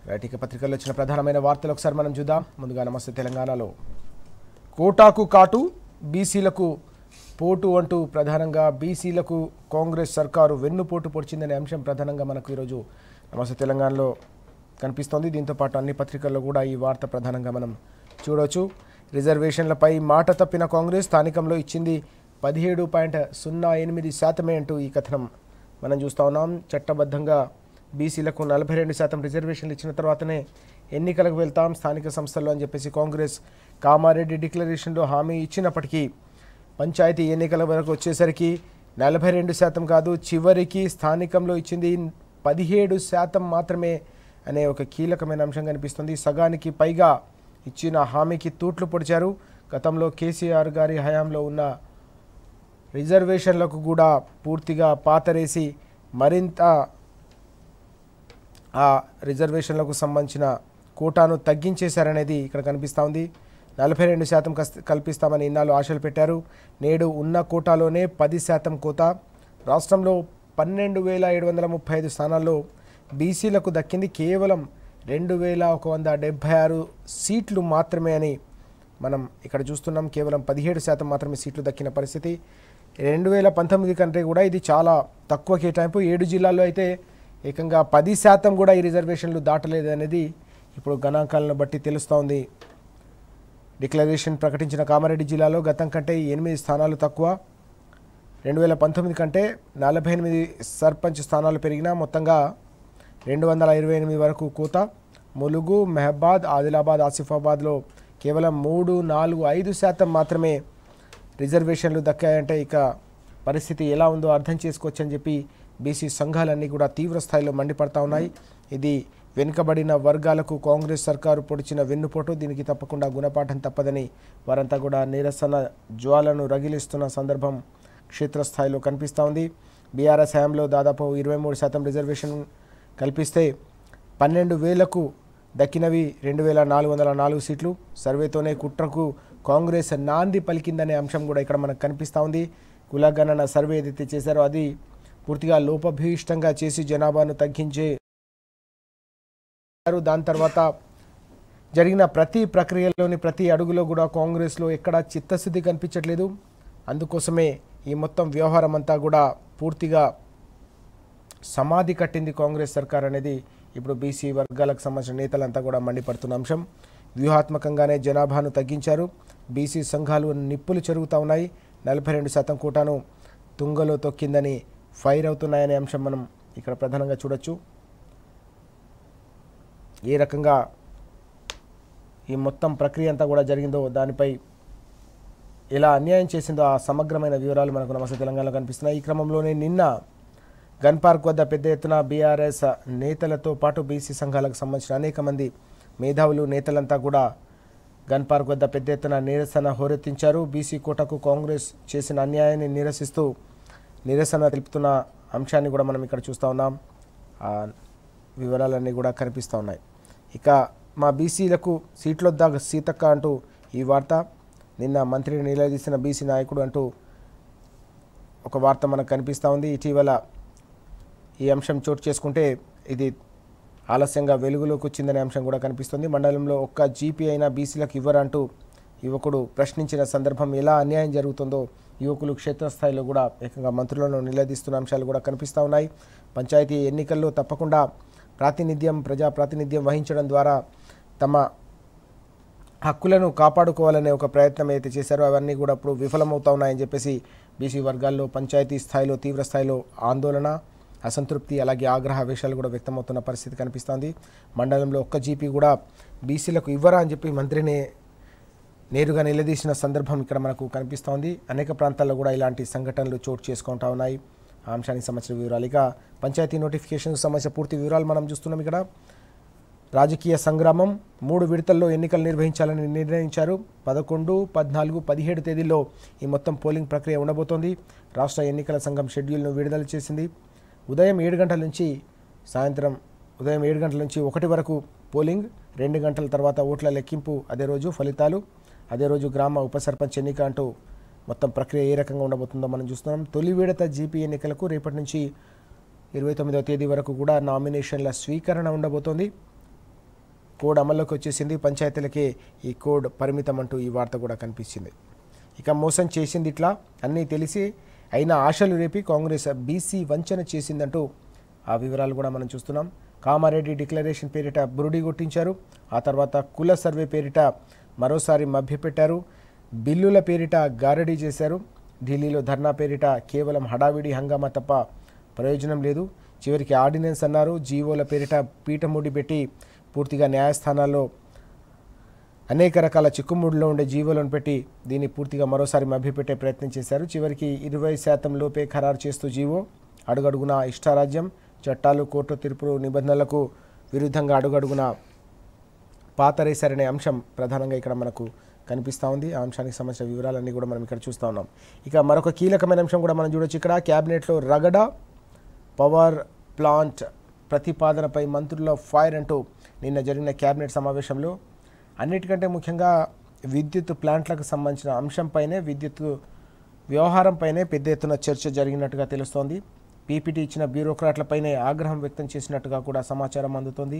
రైటిక పత్రికల్లో వచ్చిన ప్రధానమైన వార్తలు ఒకసారి మనం చూద్దాం. ముందుగా నమస్తే తెలంగాణలో కోటాకు కాటు బీసీలకు పోటు అంటూ ప్రధానంగా బీసీలకు కాంగ్రెస్ సర్కారు వెన్నుపోటు పొడిచిందనే అంశం ప్రధానంగా మనకు ఈరోజు నమస్తే తెలంగాణలో కనిపిస్తోంది. దీంతో పాటు అన్ని పత్రికల్లో కూడా ఈ వార్త ప్రధానంగా మనం చూడవచ్చు. రిజర్వేషన్లపై మాట తప్పిన కాంగ్రెస్ స్థానికంలో ఇచ్చింది 17.08% అంటూ ఈ కథనం మనం చూస్తూ ఉన్నాం. చట్టబద్ధంగా బీసీలకు 42% రిజర్వేషన్లు ఇచ్చిన తర్వాతనే ఎన్నికలకు వెళ్తాం స్థానిక సంస్థల్లో అని చెప్పేసి కాంగ్రెస్ కామారెడ్డి డిక్లరేషన్లో హామీ ఇచ్చినప్పటికీ పంచాయతీ ఎన్నికల వరకు వచ్చేసరికి 42% కాదు, చివరికి స్థానికంలో ఇచ్చింది 17% మాత్రమే అనే ఒక కీలకమైన అంశం కనిపిస్తుంది. సగానికి పైగా ఇచ్చిన హామీకి తూట్లు పొడిచారు. గతంలో కేసీఆర్ గారి హయాంలో ఉన్న రిజర్వేషన్లకు కూడా పూర్తిగా పాతరేసి మరింత ఆ రిజర్వేషన్లకు సంబంధించిన కోటాను తగ్గించేశారనేది ఇక్కడ కనిపిస్తూ ఉంది. 42% కల్పిస్తామని ఇన్నాళ్ళు ఆశలు పెట్టారు. నేడు ఉన్న కోటాలోనే 10% కోత. రాష్ట్రంలో 12,735 స్థానాల్లో బీసీలకు దక్కింది కేవలం 2,176 సీట్లు మాత్రమే అని మనం ఇక్కడ చూస్తున్నాం. కేవలం 17% మాత్రమే సీట్లు దక్కిన పరిస్థితి. 2019 కంటే కూడా ఇది చాలా తక్కువ కేటాయింపు. 7 జిల్లాల్లో అయితే ఏకంగా 10% కూడా ఈ రిజర్వేషన్లు దాటలేదు అనేది ఇప్పుడు గణాంకాలను బట్టి తెలుస్తోంది. డిక్లరేషన్ ప్రకటించిన కామారెడ్డి జిల్లాలో గతం కంటే 8 స్థానాలు తక్కువ. 2019 కంటే 48 సర్పంచ్ స్థానాలు పెరిగినా మొత్తంగా 228 వరకు కోత. ములుగు, మెహబాద్, ఆదిలాబాద్, ఆసిఫాబాద్లో కేవలం 3, 4, 5% మాత్రమే రిజర్వేషన్లు దక్కాయంటే ఇక పరిస్థితి ఎలా ఉందో అర్థం చేసుకోవచ్చని చెప్పి బీసీ సంఘాలన్నీ కూడా తీవ్ర స్థాయిలో మండిపడతా ఉన్నాయి. ఇది వెనుకబడిన వర్గాలకు కాంగ్రెస్ సర్కారు పొడిచిన వెన్నుపోటు. దీనికి తప్పకుండా గుణపాఠం తప్పదని వారంతా కూడా నిరసన జ్వాలను రగిలిస్తున్న సందర్భం క్షేత్రస్థాయిలో కనిపిస్తూ ఉంది. బీఆర్ఎస్ హయాంలో దాదాపు 23% రిజర్వేషన్ కల్పిస్తే 12,000కు దక్కినవి 2,404 సీట్లు. సర్వేతోనే కుట్రకు కాంగ్రెస్ నాంది పలికిందనే అంశం కూడా ఇక్కడ మనకు కనిపిస్తూ ఉంది. కులగణన సర్వే ఏదైతే చేశారో అది పూర్తిగా లోపభీష్టంగా చేసి జనాభాను తగ్గించే దాని తర్వాత జరిగిన ప్రతి ప్రక్రియలోని ప్రతి అడుగులో కూడా కాంగ్రెస్లో ఎక్కడా చిత్తశుద్ధి కనిపించట్లేదు. అందుకోసమే ఈ మొత్తం వ్యవహారం అంతా కూడా పూర్తిగా సమాధి కట్టింది కాంగ్రెస్ సర్కార్ అనేది ఇప్పుడు బీసీ వర్గాలకు సంబంధించిన నేతలంతా కూడా మండిపడుతున్న అంశం. వ్యూహాత్మకంగానే జనాభాను తగ్గించారు. బీసీ సంఘాలు నిప్పులు చెరుగుతూ ఉన్నాయి. 42% కోటాను తుంగలో తొక్కిందని ఫైర్ అవుతున్నాయనే అంశం మనం ఇక్కడ ప్రధానంగా చూడొచ్చు. ఏ రకంగా ఈ మొత్తం ప్రక్రియ అంతా కూడా జరిగిందో దానిపై ఎలా అన్యాయం చేసిందో ఆ సమగ్రమైన వివరాలు మనకు నమస్తే తెలంగాణలో కనిపిస్తున్నాయి. ఈ క్రమంలోనే నిన్న గన్ పార్క్ వద్ద పెద్ద ఎత్తున బీఆర్ఎస్ నేతలతో పాటు బీసీ సంఘాలకు సంబంధించిన అనేక మంది మేధావులు నేతలంతా కూడా గన్ పార్క్ వద్ద పెద్ద ఎత్తున నిరసన హోరెత్తించారు. బీసీ కోటకు కాంగ్రెస్ చేసిన అన్యాయాన్ని నిరసిస్తూ నిరసన తెలుపుతున్న అంశాన్ని కూడా మనం ఇక్కడ చూస్తూ ఉన్నాం. ఆ వివరాలన్నీ కూడా కనిపిస్తూ ఉన్నాయి. ఇక మా బీసీలకు సీట్లొద్దా సీతక్క అంటూ ఈ వార్త, నిన్న మంత్రిని నిలదీసిన బీసీ నాయకుడు అంటూ ఒక వార్త మనకు కనిపిస్తూ ఉంది. ఇటీవల ఈ అంశం చోటు చేసుకుంటే ఇది ఆలస్యంగా వెలుగులోకి వచ్చిందనే అంశం కూడా కనిపిస్తుంది. మండలంలో ఒక్క జీపీ అయినా బీసీలకు ఇవ్వరంటూ యువకుడు ప్రశ్నించిన సందర్భం ఎలా అన్యాయం జరుగుతుందో యువకులు క్షేత్రస్థాయిలో కూడా ఏకంగా మంత్రులను నిలదీస్తున్న అంశాలు కూడా కనిపిస్తూ ఉన్నాయి. పంచాయతీ ఎన్నికల్లో తప్పకుండా ప్రజాప్రాతినిధ్యం వహించడం ద్వారా తమ హక్కులను కాపాడుకోవాలనే ఒక ప్రయత్నం అయితే చేశారో అవన్నీ కూడా ఇప్పుడు విఫలమవుతా ఉన్నాయని చెప్పేసి బీసీ వర్గాల్లో పంచాయతీ స్థాయిలో తీవ్ర స్థాయిలో ఆందోళన, అసంతృప్తి అలాగే ఆగ్రహావేశాలు కూడా వ్యక్తమవుతున్న పరిస్థితి కనిపిస్తోంది. మండలంలో ఒక్క జీపీ కూడా బీసీలకు ఇవ్వరా అని చెప్పి మంత్రిని నేరుగా నిలదీసిన సందర్భం ఇక్కడ మనకు కనిపిస్తోంది. అనేక ప్రాంతాల్లో కూడా ఇలాంటి సంఘటనలు చోటు చేసుకుంటా ఉన్నాయి. ఆ అంశానికి సంబంధించిన వివరాలు, ఇక పంచాయతీ నోటిఫికేషన్కి సంబంధించిన పూర్తి వివరాలు మనం చూస్తున్నాం. ఇక్కడ రాజకీయ సంగ్రామం 3 విడతల్లో ఎన్నికలు నిర్వహించాలని నిర్ణయించారు. 11, 14, 17 తేదీల్లో ఈ మొత్తం పోలింగ్ ప్రక్రియ ఉండబోతోంది. రాష్ట్ర ఎన్నికల సంఘం షెడ్యూల్ను విడుదల చేసింది. ఉదయం 7 గంటల నుంచి సాయంత్రం 1 వరకు పోలింగ్, 2 గంటల తర్వాత ఓట్ల లెక్కింపు, అదే రోజు ఫలితాలు, అదే రోజు గ్రామ ఉప సర్పంచ్ ఎన్నిక అంటూ మొత్తం ప్రక్రియ ఏ రకంగా ఉండబోతుందో మనం చూస్తున్నాం. తొలి విడత జీపీ ఎన్నికలకు రేపటి నుంచి 29వ తేదీ వరకు కూడా నామినేషన్ల స్వీకరణ ఉండబోతోంది. కోడ్ అమల్లోకి వచ్చేసింది, పంచాయతీలకే ఈ కోడ్ పరిమితం అంటూ ఈ వార్త కూడా కనిపించింది. ఇక మోసం చేసింది ఇట్లా అన్నీ తెలిసి అయినా ఆశలు రేపి కాంగ్రెస్ బీసీ వంచన చేసిందంటూ ఆ వివరాలు కూడా మనం చూస్తున్నాం. కామారెడ్డి డిక్లరేషన్ పేరిట బురుడి కొట్టించారు, ఆ తర్వాత కుల సర్వే పేరిట మరోసారి మభ్యపెట్టారు, బిల్లుల పేరిట గారడీ చేశారు, ఢిల్లీలో ధర్నా పేరిట కేవలం హడావిడి హంగామా తప్ప ప్రయోజనం లేదు, చివరికి ఆర్డినెన్స్ అన్నారు, జీవోల పేరిట పీఠముడి పెట్టి పూర్తిగా న్యాయస్థానాల్లో అనేక రకాల చిక్కుముడిలో ఉండే జీవోలను పెట్టి దీన్ని పూర్తిగా మరోసారి మభ్యపెట్టే ప్రయత్నం చేశారు. చివరికి 20% లోపే ఖరారు చేస్తూ జీవో, అడుగడుగున ఇష్టారాజ్యం, చట్టాలు కోర్టు తీర్పులు నిబంధనలకు విరుద్ధంగా అడుగడుగున పాతరేశారనే అంశం ప్రధానంగా ఇక్కడ మనకు కనిపిస్తూ ఉంది. ఆ అంశానికి సంబంధించిన వివరాలన్నీ కూడా మనం ఇక్కడ చూస్తూ ఉన్నాం. ఇక మరొక కీలకమైన అంశం కూడా మనం చూడొచ్చు. ఇక్కడ క్యాబినెట్లో రగడ పవర్ ప్లాంట్ ప్రతిపాదనపై మంత్రుల ఫైర్ అంటూ నిన్న జరిగిన క్యాబినెట్ సమావేశంలో అన్నిటికంటే ముఖ్యంగా విద్యుత్ ప్లాంట్లకు సంబంధించిన అంశంపైనే, విద్యుత్ వ్యవహారంపైనే పెద్ద ఎత్తున చర్చ జరిగినట్టుగా తెలుస్తోంది. పీపీటీ ఇచ్చిన బ్యూరోక్రాట్లపైనే ఆగ్రహం వ్యక్తం చేసినట్టుగా కూడా సమాచారం అందుతోంది.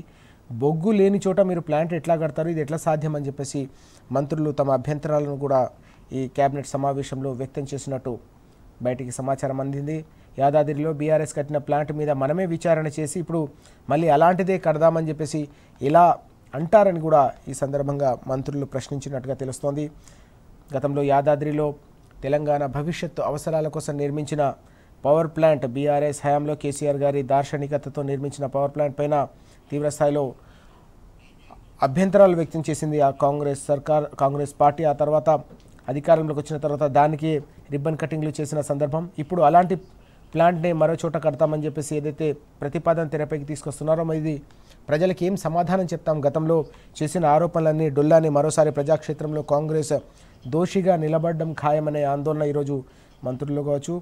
బొగ్గు లేని చోట మీరు ప్లాంట్ ఎట్లా కడతారు, ఇది ఎట్లా సాధ్యం అని చెప్పేసి మంత్రులు తమ అభ్యంతరాలను కూడా ఈ క్యాబినెట్ సమావేశంలో వ్యక్తం చేసినట్టు బయటికి సమాచారం అందింది. యాదాద్రిలో బీఆర్ఎస్ కట్టిన ప్లాంట్ మీద మనమే విచారణ చేసి ఇప్పుడు మళ్ళీ అలాంటిదే కడదామని చెప్పేసి ఇలా అంటారని కూడా ఈ సందర్భంగా మంత్రులు ప్రశ్నించినట్టుగా తెలుస్తోంది. గతంలో యాదాద్రిలో తెలంగాణ భవిష్యత్తు అవసరాల కోసం నిర్మించిన పవర్ ప్లాంట్, బీఆర్ఎస్ హయాంలో కేసీఆర్ గారి దార్శనికతతో నిర్మించిన పవర్ ప్లాంట్ పైన తీవ్రస్థాయిలో అభ్యంతరాలు వ్యక్తం చేసింది ఆ కాంగ్రెస్ పార్టీ. ఆ తర్వాత అధికారంలోకి వచ్చిన తర్వాత దానికి రిబ్బన్ కటింగ్లు చేసిన సందర్భం. ఇప్పుడు అలాంటి ప్లాంట్ని మరో చోట కడతామని చెప్పేసి ఏదైతే ప్రతిపాదన తెరపైకి తీసుకొస్తున్నారో ఇది ప్రజలకు ఏం సమాధానం చెప్తాం? గతంలో చేసిన ఆరోపణలన్నీ డొల్లాని మరోసారి ప్రజాక్షేత్రంలో కాంగ్రెస్ దోషిగా నిలబడడం ఖాయమనే ఆందోళన ఈరోజు మంత్రుల్లో కావచ్చు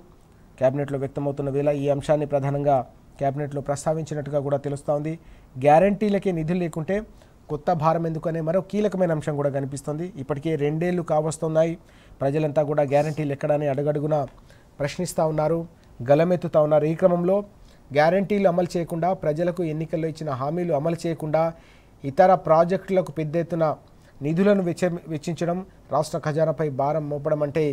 క్యాబినెట్లో వ్యక్తమవుతున్న వేళ ఈ అంశాన్ని ప్రధానంగా క్యాబినెట్లో ప్రస్తావించినట్టుగా కూడా తెలుస్తోంది. గ్యారంటీలకే నిధులు లేకుంటే కొత్త భారం ఎందుకనే మరో కీలకమైన అంశం కూడా కనిపిస్తుంది. ఇప్పటికే 2 ఏళ్లు కావస్తున్నాయి, ప్రజలంతా కూడా గ్యారంటీలు ఎక్కడని అడుగడుగునా ప్రశ్నిస్తూ ఉన్నారు, గలమెత్తుతూ ఉన్నారు. ఈ క్రమంలో గ్యారంటీలు అమలు చేయకుండా, ప్రజలకు ఎన్నికల్లో ఇచ్చిన హామీలు అమలు చేయకుండా ఇతర ప్రాజెక్టులకు పెద్ద ఎత్తున నిధులను వెచ్చించడం, రాష్ట్ర ఖజానాపై భారం మోపడం అంటే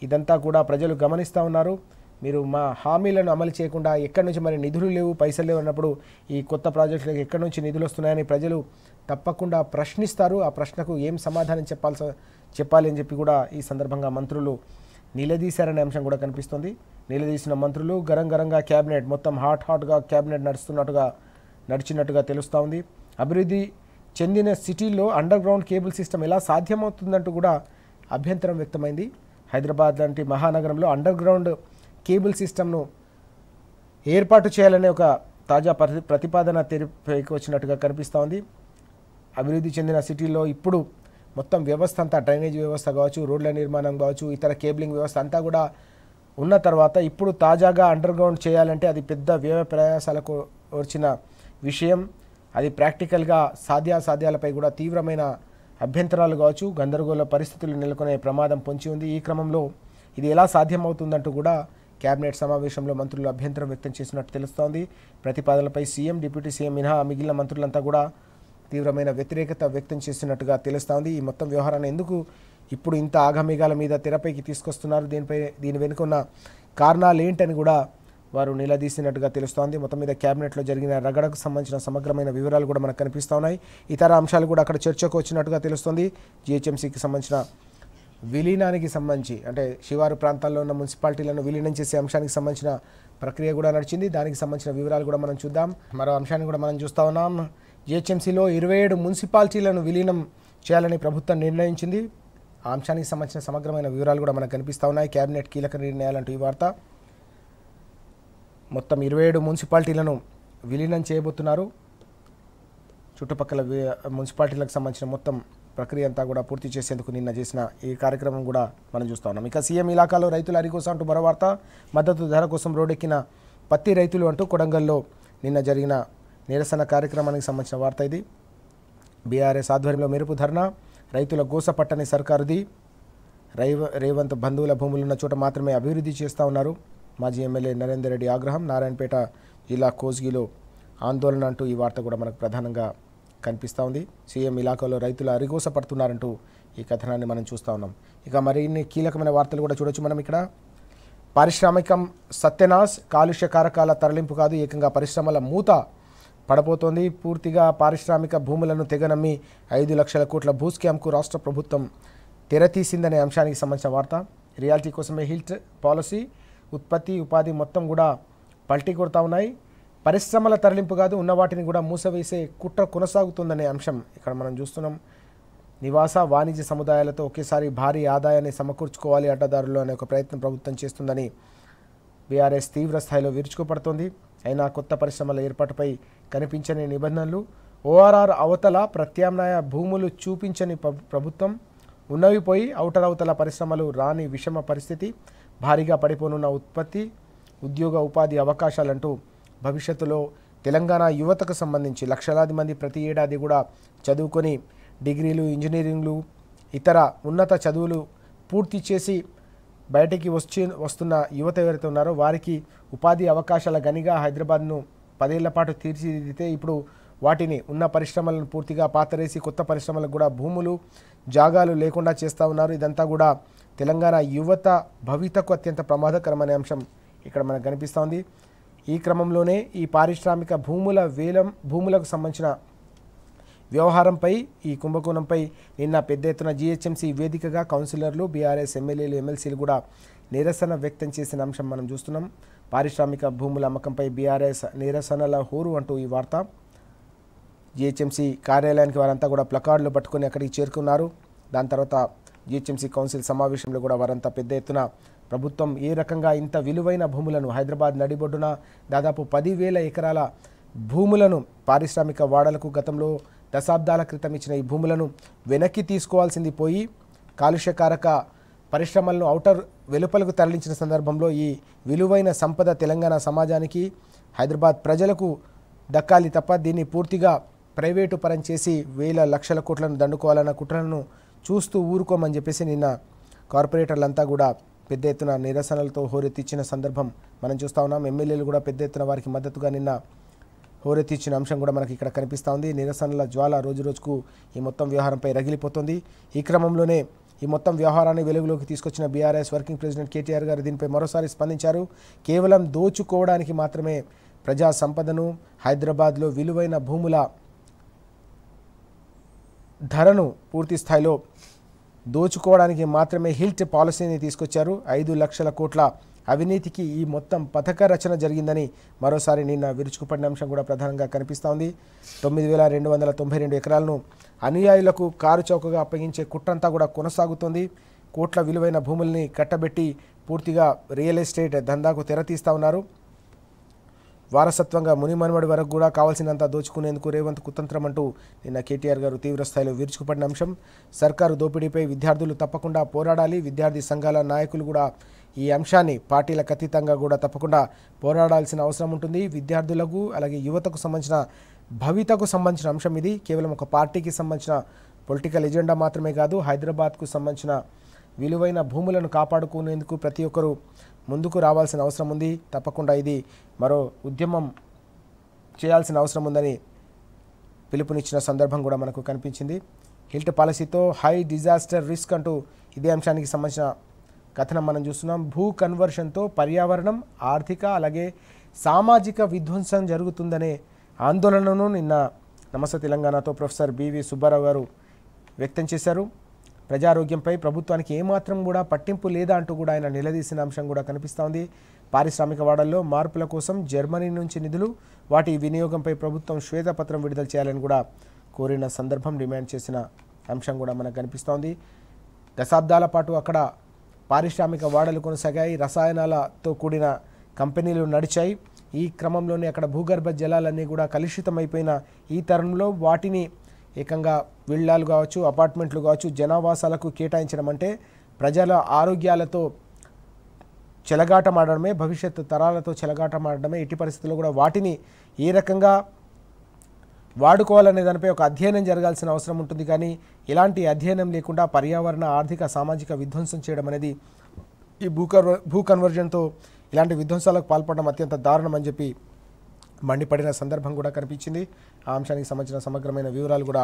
ఇదంతా కూడా ప్రజలు గమనిస్తూ ఉన్నారు. మీరు మా హామీలను అమలు చేయకుండా ఎక్కడి నుంచి మరి నిధులు లేవు, పైసలు లేవు అన్నప్పుడు ఈ కొత్త ప్రాజెక్టులకు ఎక్కడి నుంచి నిధులు వస్తున్నాయని ప్రజలు తప్పకుండా ప్రశ్నిస్తారు. ఆ ప్రశ్నకు ఏం సమాధానం చెప్పాలి అని చెప్పి కూడా ఈ సందర్భంగా మంత్రులు నిలదీశారనే అంశం కూడా కనిపిస్తుంది. నిలదీసిన మంత్రులు గరంగా క్యాబినెట్ మొత్తం హాట్గా క్యాబినెట్ నడిచినట్టుగా తెలుస్తూ ఉంది. అభివృద్ధి చెందిన సిటీల్లో అండర్ గ్రౌండ్ కేబుల్ సిస్టమ్ ఎలా సాధ్యమవుతుందంటూ కూడా అభ్యంతరం వ్యక్తమైంది. హైదరాబాద్ లాంటి మహానగరంలో అండర్ గ్రౌండ్ కేబుల్ సిస్టమ్ను ఏర్పాటు చేయాలనే ఒక తాజా ప్రతిపాదన తెరపైకి వచ్చినట్టుగా కనిపిస్తూ ఉంది. అభివృద్ధి చెందిన సిటీల్లో ఇప్పుడు మొత్తం వ్యవస్థ అంతా, డ్రైనేజ్ వ్యవస్థ కావచ్చు, రోడ్ల నిర్మాణం కావచ్చు, ఇతర కేబులింగ్ వ్యవస్థ అంతా కూడా ఉన్న తర్వాత ఇప్పుడు తాజాగా అండర్ గ్రౌండ్ చేయాలంటే అది పెద్ద వ్యయ ప్రయాసాలకు వచ్చిన విషయం. అది ప్రాక్టికల్గా సాధ్యాలపై కూడా తీవ్రమైన అభ్యంతరాలు కావచ్చు, గందరగోళ పరిస్థితులు నెలకొనే ప్రమాదం పొంచి ఉంది. ఈ క్రమంలో ఇది ఎలా సాధ్యమవుతుందంటూ కూడా క్యాబినెట్ సమావేశంలో మంత్రులు అభ్యంతరం వ్యక్తం చేసినట్టు తెలుస్తోంది. ప్రతిపాదనలపై సీఎం, డిప్యూటీ సీఎం మినహా మిగిలిన మంత్రులంతా కూడా తీవ్రమైన వ్యతిరేకత వ్యక్తం చేసినట్టుగా తెలుస్తోంది. ఈ మొత్తం వ్యవహారాన్ని ఎందుకు ఇప్పుడు ఇంత ఆగమేఘాల మీద తెరపైకి తీసుకొస్తున్నారు, దీని వెనుక ఉన్న కారణాలు ఏంటని కూడా వారు నిలదీసినట్టుగా తెలుస్తోంది. మొత్తం మీద క్యాబినెట్లో జరిగిన రగడకు సంబంధించిన సమగ్రమైన వివరాలు కూడా మనకు కనిపిస్తూ ఉన్నాయి. ఇతర అంశాలు కూడా అక్కడ చర్చకు వచ్చినట్టుగా తెలుస్తోంది. జిహెచ్ఎంసీకి సంబంధించిన విలీనానికి సంబంధించి, అంటే శివారు ప్రాంతాల్లో ఉన్న మున్సిపాలిటీలను విలీనం చేసే అంశానికి సంబంధించిన ప్రక్రియ కూడా నడిచింది. దానికి సంబంధించిన వివరాలు కూడా మనం చూద్దాం. మరో అంశాన్ని కూడా మనం చూస్తూ ఉన్నాం. జిహెచ్ఎంసీలో 27 మున్సిపాలిటీలను విలీనం చేయాలని ప్రభుత్వం నిర్ణయించింది. ఆ అంశానికి సంబంధించిన సమగ్రమైన వివరాలు కూడా మనకు కనిపిస్తూ ఉన్నాయి. క్యాబినెట్ కీలక నిర్ణయాలంటూ ఈ వార్త. మొత్తం 27 మున్సిపాలిటీలను విలీనం చేయబోతున్నారు. చుట్టుపక్కల మున్సిపాలిటీలకు సంబంధించిన మొత్తం ప్రక్రియ అంతా కూడా పూర్తి చేసేందుకు నిన్న చేసిన ఈ కార్యక్రమం కూడా మనం చూస్తూ ఉన్నాం. ఇక సీఎం ఇలాకాలో రైతుల అరి కోసం అంటూ మరో వార్త. మద్దతు ధర కోసం రోడ్డెక్కిన పత్తి రైతులు అంటూ కొడంగల్లో నిన్న జరిగిన నిరసన కార్యక్రమానికి సంబంధించిన వార్త ఇది. బీఆర్ఎస్ ఆధ్వర్యంలో మెరుపు ధర్నా, రైతుల గోస పట్టని సర్కారుది, రేవంత్ బంధువుల భూములున్న చోట మాత్రమే అభివృద్ధి చేస్తూ ఉన్నారు. మాజీ ఎమ్మెల్యే నరేందర్ రెడ్డి ఆగ్రహం, నారాయణపేట జిల్లా కోస్గిలో ఆందోళన అంటూ ఈ వార్త కూడా మనకు ప్రధానంగా కనిపిస్తూ ఉంది. సీఎం ఇలాకాలో రైతులు అరిగోస పడుతున్నారంటూ ఈ కథనాన్ని మనం చూస్తూ ఉన్నాం. ఇక మరిన్ని కీలకమైన వార్తలు కూడా చూడొచ్చు మనం ఇక్కడ. పారిశ్రామికం సత్యనాశ్, కాలుష్య కారకాల తరలింపు కాదు, ఏకంగా పరిశ్రమల మూత పడబోతోంది. పూర్తిగా పారిశ్రామిక భూములను తెగనమ్మి 5 లక్షల కోట్ల భూ స్కామ్కు రాష్ట్ర ప్రభుత్వం తెరతీసిందనే అంశానికి సంబంధించిన వార్త. రియాలిటీ కోసమే హిల్ట్ పాలసీ, ఉత్పత్తి ఉపాధి మొత్తం కూడా పల్టీ కొడతా ఉన్నాయి. పరిశ్రమల తరలింపు కాదు, ఉన్న వాటిని కూడా మూసవేసే కుట్ర కొనసాగుతుందనే అంశం ఇక్కడ మనం చూస్తున్నాం. నివాస వాణిజ్య సముదాయాలతో ఒకేసారి భారీ ఆదాయాన్ని సమకూర్చుకోవాలి అడ్డదారులు అనే ఒక ప్రయత్నం ప్రభుత్వం చేస్తుందని బీఆర్ఎస్ తీవ్ర స్థాయిలో విరుచుకుపడుతోంది. అయినా కొత్త పరిశ్రమల ఏర్పాటుపై కనిపించని నిబంధనలు, ఓఆర్ఆర్ అవతల ప్రత్యామ్నాయ భూములు చూపించని ప్రభుత్వం, ఉన్నవి పోయి అవతల పరిశ్రమలు రాని విషమ పరిస్థితి, భారీగా పడిపోనున్న ఉత్పత్తి, ఉద్యోగ ఉపాధి అవకాశాలంటూ భవిష్యత్తులో తెలంగాణ యువతకు సంబంధించి లక్షలాది మంది ప్రతి ఏడాది కూడా చదువుకొని డిగ్రీలు, ఇంజనీరింగ్లు, ఇతర ఉన్నత చదువులు పూర్తి చేసి బయటికి వస్తున్న యువత ఎవరైతే ఉన్నారో వారికి ఉపాధి అవకాశాల గనిగా హైదరాబాద్ను 10 ఏళ్ల పాటు తీర్చిదిద్దితే ఇప్పుడు వాటిని ఉన్న పరిశ్రమలను పూర్తిగా పాతరేసి కొత్త పరిశ్రమలకు కూడా భూములు, జాగాలు లేకుండా చేస్తూ ఉన్నారు. ఇదంతా కూడా తెలంగాణ యువత భవితకు అత్యంత ప్రమాదకరమనే అంశం ఇక్కడ మనకు కనిపిస్తూ ఉంది. ఈ క్రమంలోనే ఈ పారిశ్రామిక భూములకు సంబంధించిన వ్యవహారంపై, ఈ కుంభకోణంపై నిన్న పెద్ద ఎత్తున జీహెచ్ఎంసీ వేదికగా కౌన్సిలర్లు, బీఆర్ఎస్ ఎమ్మెల్యేలు, ఎమ్మెల్సీలు కూడా నిరసన వ్యక్తం చేసిన అంశం మనం చూస్తున్నాం. పారిశ్రామిక భూముల అమ్మకంపై బీఆర్ఎస్ నిరసనల హోరు అంటూ ఈ వార్త. జీహెచ్ఎంసీ కార్యాలయానికి వారంతా కూడా ప్లకార్డులు పట్టుకొని అక్కడికి చేరుకున్నారు. దాని తర్వాత జీహెచ్ఎంసీ కౌన్సిల్ సమావేశంలో కూడా వారంతా పెద్ద ఎత్తున ప్రభుత్వం ఏ రకంగా ఇంత విలువైన భూములను హైదరాబాద్ నడిబొడ్డున దాదాపు 10,000 ఎకరాల భూములను పారిశ్రామిక వాడలకు గతంలో దశాబ్దాల క్రితం ఇచ్చిన ఈ భూములను వెనక్కి తీసుకోవాల్సింది పోయి కాలుష్యకారక పరిశ్రమలను వెలుపలకు తరలించిన సందర్భంలో ఈ విలువైన సంపద తెలంగాణ సమాజానికి, హైదరాబాద్ ప్రజలకు దక్కాలి తప్ప దీన్ని పూర్తిగా ప్రైవేటు పరం చేసి వేల లక్షల కోట్లను దండుకోవాలన్న కుట్రలను చూస్తూ ఊరుకోమని చెప్పేసి నిన్న కార్పొరేటర్లంతా కూడా పెద్ద ఎత్తున నిరసనలతో హోరెత్తిచ్చిన సందర్భం మనం చూస్తూ ఉన్నాం. ఎమ్మెల్యేలు కూడా పెద్ద ఎత్తున వారికి మద్దతుగా నిన్న హోరెత్తిచ్చిన అంశం కూడా మనకి ఇక్కడ కనిపిస్తూ ఉంది. నిరసనల జ్వాల రోజురోజుకు ఈ మొత్తం వ్యవహారంపై రగిలిపోతుంది. ఈ క్రమంలోనే ఈ మొత్తం వ్యవహారాన్ని వెలుగులోకి తీసుకొచ్చిన బీఆర్ఎస్ వర్కింగ్ ప్రెసిడెంట్ కేటీఆర్ గారు దీనిపై మరోసారి స్పందించారు. కేవలం దోచుకోవడానికి మాత్రమే, ప్రజా సంపదను, హైదరాబాద్లో విలువైన భూముల ధరను పూర్తి స్థాయిలో దోచుకోవడానికి మాత్రమే హిల్ట్ పాలసీని తీసుకొచ్చారు. 5 లక్షల కోట్ల అవినీతికి ఈ మొత్తం పథక రచన జరిగిందని మరోసారి నిన్న విరుచుకుపడిన అంశం కూడా ప్రధానంగా కనిపిస్తూ ఉంది. 9,292 ఎకరాలను అనుయాయులకు కారు చౌకగా అప్పగించే కుట్రంతా కూడా కొనసాగుతోంది. కోట్ల విలువైన భూముల్ని కట్టబెట్టి పూర్తిగా రియల్ ఎస్టేట్ దందాకు తెరతీస్తూ ఉన్నారు. వారసత్వంగా మునిమనుమడి వరకు కూడా కావాల్సినంత దోచుకునేందుకు రేవంత్ కుతంత్రం అంటూ నిన్న కేటీఆర్ గారు తీవ్రస్థాయిలో విరుచుకుపడిన అంశం. సర్కారు దోపిడీపై విద్యార్థులు తప్పకుండా పోరాడాలి. విద్యార్థి సంఘాల నాయకులు కూడా ఈ అంశాన్ని పార్టీలకు అతీతంగా కూడా తప్పకుండా పోరాడాల్సిన అవసరం ఉంటుంది. విద్యార్థులకు అలాగే యువతకు సంబంధించిన భవితకు సంబంధించిన అంశం ఇది. కేవలం ఒక పార్టీకి సంబంధించిన పొలిటికల్ ఎజెండా మాత్రమే కాదు, హైదరాబాద్కు సంబంధించిన విలువైన భూములను కాపాడుకునేందుకు ప్రతి ఒక్కరూ ముందుకు రావాల్సిన అవసరం ఉంది. తప్పకుండా ఇది మరో ఉద్యమం చేయాల్సిన అవసరం ఉందని పిలుపునిచ్చిన సందర్భం కూడా మనకు కనిపించింది. హిల్ట్ పాలసీతో హై డిజాస్టర్ రిస్క్ అంటూ ఇదే అంశానికి సంబంధించిన కథనం మనం చూస్తున్నాం. భూ కన్వర్షన్తో పర్యావరణం, ఆర్థిక అలాగే సామాజిక విధ్వంసం జరుగుతుందనే ఆందోళనను నిన్న నమస్తే తెలంగాణతో ప్రొఫెసర్ బివి సుబ్బారావు గారు వ్యక్తం చేశారు. ప్రజారోగ్యంపై ప్రభుత్వానికి ఏమాత్రం కూడా పట్టింపు లేదా అంటూ కూడా ఆయన నిలదీసిన అంశం కూడా కనిపిస్తోంది. పారిశ్రామిక వాడల్లో మార్పుల కోసం జర్మనీ నుంచి నిధులు, వాటి వినియోగంపై ప్రభుత్వం శ్వేతపత్రం విడుదల చేయాలని కూడా కోరిన సందర్భం, డిమాండ్ చేసిన అంశం కూడా మనకు కనిపిస్తోంది. దశాబ్దాల పాటు అక్కడ పారిశ్రామిక వాడలు కొనసాగాయి, రసాయనాలతో కూడిన కంపెనీలు నడిచాయి. ఈ క్రమంలోనే అక్కడ భూగర్భ జలాలన్నీ కూడా కలుషితమైపోయిన ఈ తరుణంలో వాటిని ఏకంగా విల్లాలు కావచ్చు, అపార్ట్మెంట్లు కావచ్చు, జనావాసాలకు కేటాయించడం అంటే ప్రజల ఆరోగ్యాలతో చెలగాటమాడడమే, భవిష్యత్తు తరాలతో చెలగాటమాడడమే. ఎట్టి పరిస్థితుల్లో కూడా వాటిని ఏ రకంగా వాడుకోవాలనే దానిపై ఒక అధ్యయనం జరగాల్సిన అవసరం ఉంటుంది. కానీ ఇలాంటి అధ్యయనం లేకుండా పర్యావరణ, ఆర్థిక, సామాజిక విధ్వంసం చేయడం అనేది ఈ భూ కన్వర్జన్తో ఇలాంటి విధ్వంసాలకు పాల్పడడం అత్యంత దారుణం అని చెప్పి మండిపడిన సందర్భం కూడా కనిపించింది. ఆ అంశానికి సంబంధించిన సమగ్రమైన వివరాలు కూడా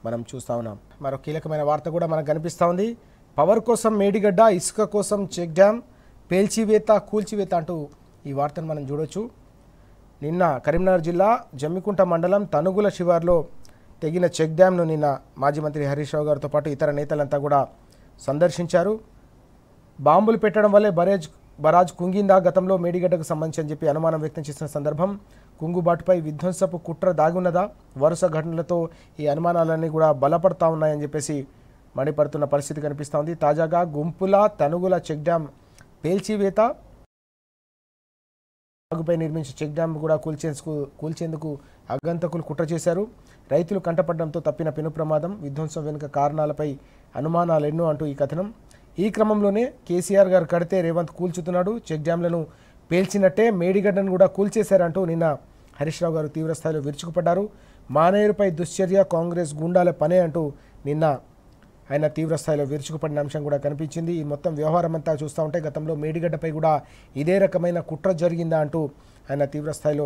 మనం చూస్తూ ఉన్నాం. మరో కీలకమైన వార్త కూడా మనకు కనిపిస్తూ ఉంది. పవర్ కోసం మేడిగడ్డ, ఇసుక కోసం చెక్ డ్యామ్, పేల్చివేత కూల్చివేత అంటూ ఈ వార్తను మనం చూడొచ్చు. నిన్న కరీంనగర్ జిల్లా జమ్మికుంట మండలం తనుగుల శివార్లో తెగిన చెక్ డ్యామ్ను నిన్న మాజీ మంత్రి హరీష్ రావు గారితో పాటు ఇతర నేతలంతా కూడా సందర్శించారు. బాంబులు పెట్టడం వల్లే బరాజ్ కుంగిందా, గతంలో మేడిగడ్డకు సంబంధించి అని చెప్పి అనుమానం వ్యక్తం చేసిన సందర్భం. కుంగుబాటుపై విధ్వంసపు కుట్ర దాగున్నదా, వరుస ఘటనలతో ఈ అనుమానాలన్నీ కూడా బలపడతా ఉన్నాయని చెప్పేసి మండిపడుతున్న పరిస్థితి కనిపిస్తూ ఉంది. తాజాగా గుంపుల తనుగుల చెక్ డ్యామ్ పేల్చివేత, పై నిర్మించిన చెక్ డ్యామ్ కూడా కూల్చేందుకు అగంతకులు కుట్ర చేశారు. రైతులు కంటపడడంతో తప్పిన పెను ప్రమాదం, విధ్వంసం వెనుక కారణాలపై అనుమానాలు ఎన్నో అంటూ ఈ కథనం. ఈ క్రమంలోనే కేసీఆర్ గారు కడితే రేవంత్ కూల్చుతున్నాడు, చెక్ డ్యాంలను పేల్చినట్టే మేడిగడ్డను కూడా కూల్చేశారంటూ నిన్న హరీష్ రావు గారు తీవ్రస్థాయిలో విరుచుకుపడ్డారు. మానేరుపై దుశ్చర్య కాంగ్రెస్ గుండాల పనే అంటూ నిన్న ఆయన తీవ్రస్థాయిలో విరుచుకుపడిన అంశం కూడా కనిపించింది. ఈ మొత్తం వ్యవహారం అంతా చూస్తూ ఉంటే గతంలో మేడిగడ్డపై కూడా ఇదే రకమైన కుట్ర జరిగిందా అంటూ ఆయన తీవ్రస్థాయిలో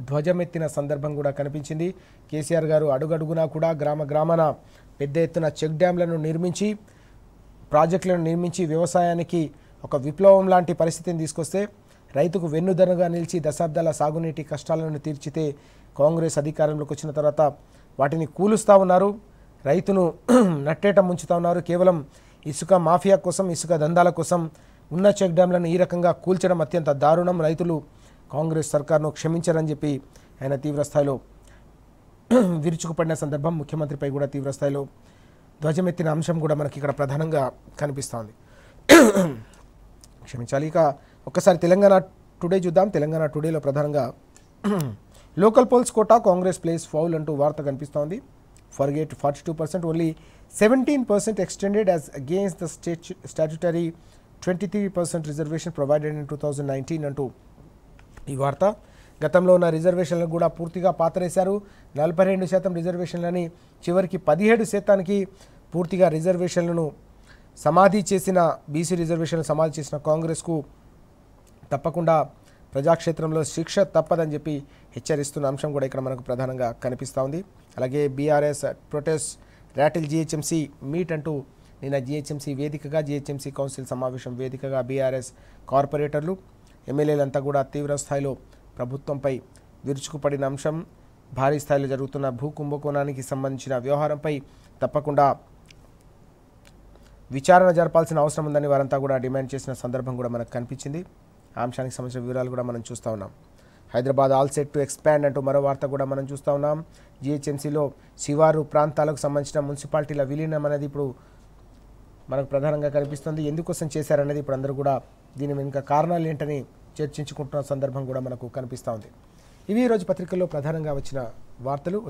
ధ్వజమెత్తిన సందర్భం కూడా కనిపించింది. కేసీఆర్ గారు అడుగడుగునా కూడా గ్రామాన పెద్ద ఎత్తున చెక్ డ్యాంలను నిర్మించి, ప్రాజెక్టులను నిర్మించి వ్యవసాయానికి ఒక విప్లవం లాంటి పరిస్థితిని తీసుకొస్తే, రైతుకు వెన్నుదన్నుగా నిలిచి దశాబ్దాల సాగునీటి కష్టాలను తీర్చితే కాంగ్రెస్ అధికారంలోకి వచ్చిన తర్వాత వాటిని కూలుస్తూ ఉన్నారు, రైతును నట్టేట ముంచుతూ ఉన్నారు. కేవలం ఇసుక మాఫియా కోసం, ఇసుక దందాల కోసం ఉన్న చెక్ డ్యాంలను ఈ రకంగా కూల్చడం అత్యంత దారుణం. రైతులు కాంగ్రెస్ సర్కార్ను క్షమించారని చెప్పి ఆయన తీవ్రస్థాయిలో విరుచుకుపడిన సందర్భం. ముఖ్యమంత్రిపై కూడా తీవ్రస్థాయిలో ధ్వజమెత్తిన అంశం కూడా మనకి ఇక్కడ ప్రధానంగా కనిపిస్తోంది. క్షమించాలి. ఇక ఒక్కసారి తెలంగాణ టుడే చూద్దాం. తెలంగాణ టుడేలో ప్రధానంగా local polls quota Congress plays foul అంటూ వార్త కనిపిస్తోంది. Forget 42%, only 17% extended as against the statutory 23% reservation provided in 2019 అంటూ ఈ వార్త. గతంలో ఉన్న రిజర్వేషన్లకు కూడా పూర్తిగా పాతరేశారు. 42% రిజర్వేషన్లని చివరికి 17% పూర్తిగా రిజర్వేషన్లను సమాధి చేసిన, బీసీ రిజర్వేషన్లు సమాధి చేసిన కాంగ్రెస్కు తప్పకుండా ప్రజాక్షేత్రంలో శిక్ష తప్పదని చెప్పి హెచ్చరిస్తున్న అంశం కూడా ఇక్కడ మనకు ప్రధానంగా కనిపిస్తూ ఉంది. అలాగే BRS protest rattle GHMC meet అంటూ నిన్న జీహెచ్ఎంసీ వేదికగా, జీహెచ్ఎంసీ కౌన్సిల్ సమావేశం వేదికగా బీఆర్ఎస్ కార్పొరేటర్లు, ఎమ్మెల్యేలంతా కూడా తీవ్ర స్థాయిలో ప్రభుత్వంపై విరుచుకుపడిన అంశం. భారీ స్థాయిలో జరుగుతున్న భూ కుంభకోణానికి సంబంధించిన వ్యవహారంపై తప్పకుండా విచారణ జరపాల్సిన అవసరం ఉందని వారంతా కూడా డిమాండ్ చేసిన సందర్భం కూడా మనకు కనిపించింది. ఆ అంశానికి సంబంధించిన వివరాలు కూడా మనం చూస్తూ ఉన్నాం. Hyderabad all set to expand అంటూ మరో వార్త కూడా మనం చూస్తూ ఉన్నాం. జీహెచ్ఎంసీలో శివారు ప్రాంతాలకు సంబంధించిన మున్సిపాలిటీల విలీనం అనేది ఇప్పుడు మనకు ప్రధానంగా కనిపిస్తుంది. ఎందుకోసం చేశారనేది ఇప్పుడు అందరూ కూడా దీని వెనుక కారణాలు ఏంటని చర్చించుకుంటున్న సందర్భం కూడా మనకు కనిపిస్తూ ఉంది. ఇవి ఈరోజు పత్రికల్లో ప్రధానంగా వచ్చిన వార్తలు.